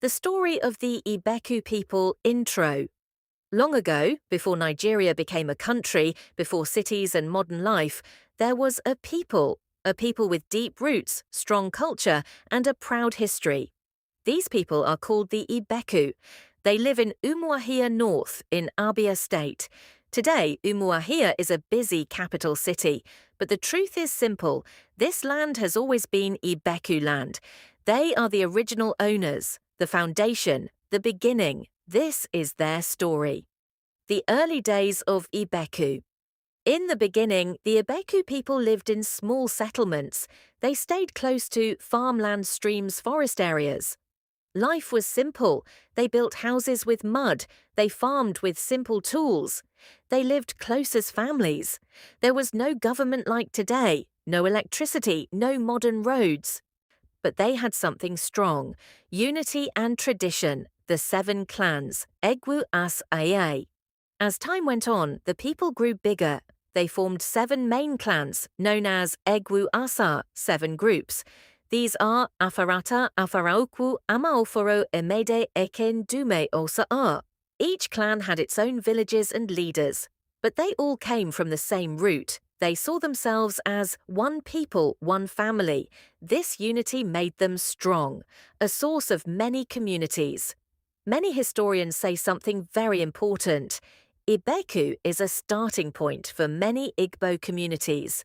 The story of the Ibeku people intro. Long ago, before Nigeria became a country, before cities and modern life, there was a people with deep roots, strong culture, and a proud history. These people are called the Ibeku. They live in Umuahia North in Abia State. Today, Umuahia is a busy capital city, but the truth is simple. This land has always been Ibeku land. They are the original owners, the foundation, the beginning. This is their story. The early days of Ibeku. In the beginning, the Ibeku people lived in small settlements. They stayed close to farmland, streams, forest areas. Life was simple. They built houses with mud. They farmed with simple tools. They lived close as families. There was no government like today, no electricity, no modern roads. But they had something strong: unity and tradition, the 7 clans, Egwu Asaa. As time went on, the people grew bigger. They formed 7 main clans, known as Egwu Asaa, 7 groups. These are Afarata, Afaraokwu, Amaoforo, Emede, Eken, Dume, Osaa. Each clan had its own villages and leaders, but they all came from the same root. They saw themselves as one people, one family. This unity made them strong, a source of many communities. Many historians say something very important. Ibeku is a starting point for many Igbo communities.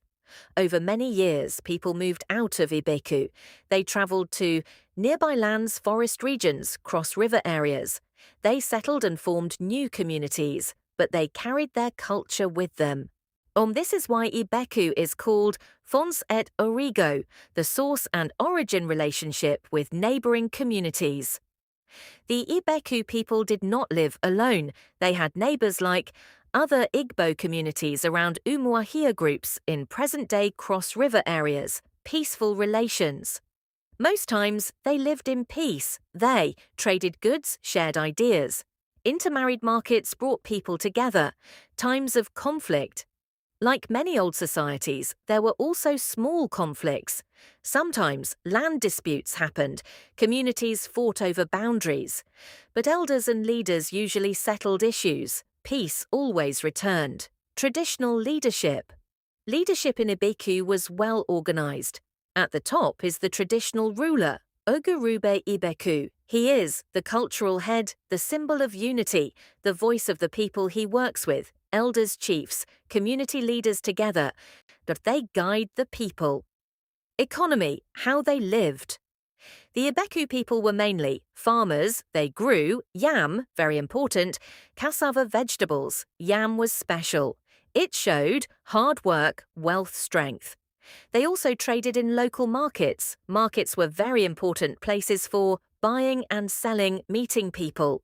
Over many years, people moved out of Ibeku. They travelled to nearby lands, forest regions, cross-river areas. They settled and formed new communities, but they carried their culture with them. This is why Ibeku is called fons et origo, the source and origin relationship with neighbouring communities. The Ibeku people did not live alone. They had neighbours like other Igbo communities around Umuahia groups in present-day cross-river areas, peaceful relations. Most times, they lived in peace. They traded goods, shared ideas. Intermarried markets brought people together. Times of conflict. Like many old societies, there were also small conflicts. Sometimes land disputes happened. Communities fought over boundaries. But elders and leaders usually settled issues. Peace always returned. Traditional leadership. Leadership in Ibeku was well organized. At the top is the traditional ruler, Ogurube Ibeku. He is the cultural head, the symbol of unity, the voice of the people he works with, elders, chiefs, community leaders together, but they guide the people. Economy, how they lived. The Ibeku people were mainly farmers. They grew yam, very important, cassava vegetables. Yam was special. It showed hard work, wealth, strength. They also traded in local markets. Markets were very important places for buying and selling, meeting people.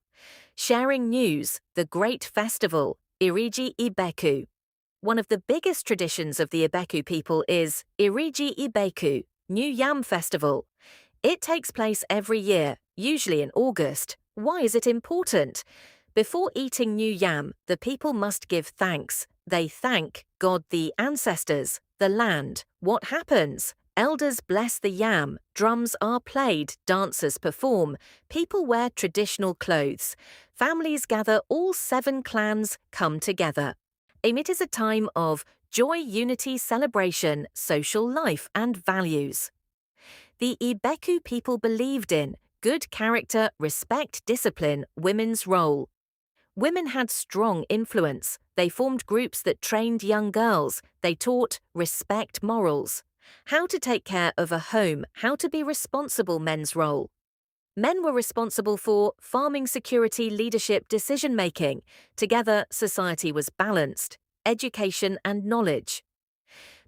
Sharing news, the great festival, Iriji Ibeku. One of the biggest traditions of the Ibeku people is Iriji Ibeku, New Yam Festival. It takes place every year, usually in August. Why is it important? Before eating new yam, the people must give thanks. They thank God, the ancestors, the land. What happens? Elders bless the yam, drums are played, dancers perform, people wear traditional clothes. Families gather, all 7 clans come together. It is a time of joy, unity, celebration, social life and values. The Ibeku people believed in good character, respect, discipline, women's role. Women had strong influence. They formed groups that trained young girls. They taught respect morals. How to take care of a home, how to be responsible, men's role. Men were responsible for farming, security, leadership, decision-making. Together, society was balanced. Education and knowledge.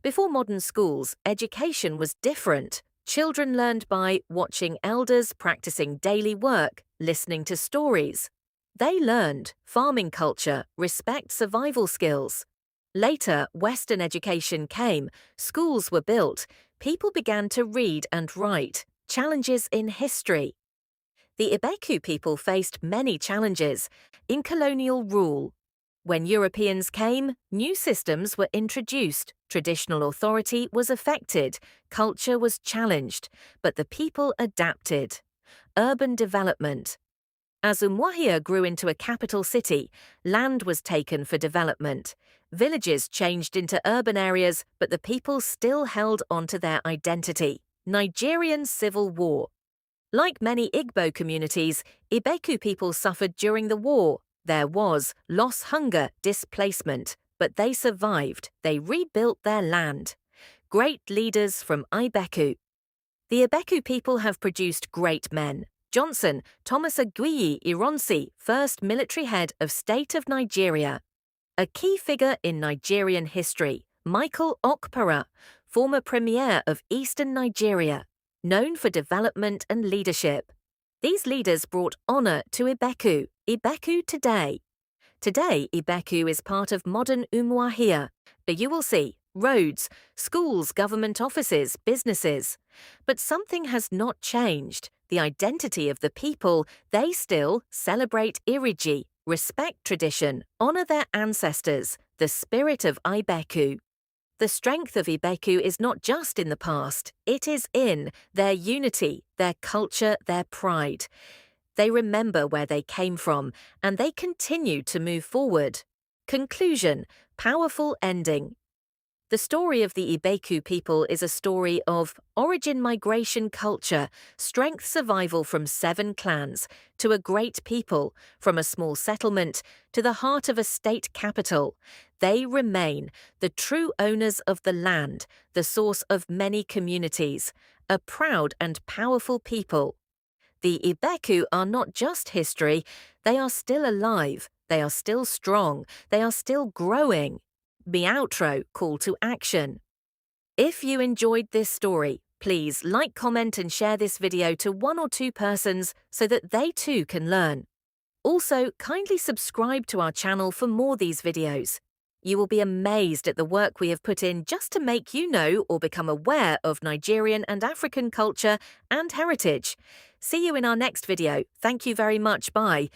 Before modern schools, education was different. Children learned by watching elders, practicing daily work, listening to stories. They learned farming culture, respect, survival skills. Later, Western education came, schools were built, people began to read and write, challenges in history. The Ibeku people faced many challenges in colonial rule. When Europeans came, new systems were introduced, traditional authority was affected, culture was challenged, but the people adapted. urban development. As Umuahia grew into a capital city, land was taken for development. Villages changed into urban areas, but the people still held onto their identity. Nigerian Civil War. Like many Igbo communities, Ibeku people suffered during the war. There was loss, hunger, displacement, but they survived. They rebuilt their land. Great leaders from Ibeku. The Ibeku people have produced great men. Johnson, Thomas Aguiyi-Ironsi, first military head of State of Nigeria. A key figure in Nigerian history, Michael Okpara, former premier of Eastern Nigeria, known for development and leadership. These leaders brought honor to Ibeku. Ibeku today. Today, Ibeku is part of modern Umuahia. You will see roads, schools, government offices, businesses. But something has not changed. The identity of the people, they still celebrate Iriji, respect tradition, honor their ancestors, the spirit of Ibeku. The strength of Ibeku is not just in the past, it is in their unity, their culture, their pride. They remember where they came from, and they continue to move forward. Conclusion: powerful ending. The story of the Ibeku people is a story of origin, migration, culture, strength, survival from 7 clans, to a great people, from a small settlement to the heart of a state capital. They remain the true owners of the land, the source of many communities, a proud and powerful people. The Ibeku are not just history, they are still alive, they are still strong, they are still growing. The outro, call to action. If you enjoyed this story, please like, comment and share this video to 1 or 2 persons so that they too can learn. Also, kindly subscribe to our channel for more these videos. You will be amazed at the work we have put in just to make you know or become aware of Nigerian and African culture and heritage. See you in our next video. Thank you very much. Bye.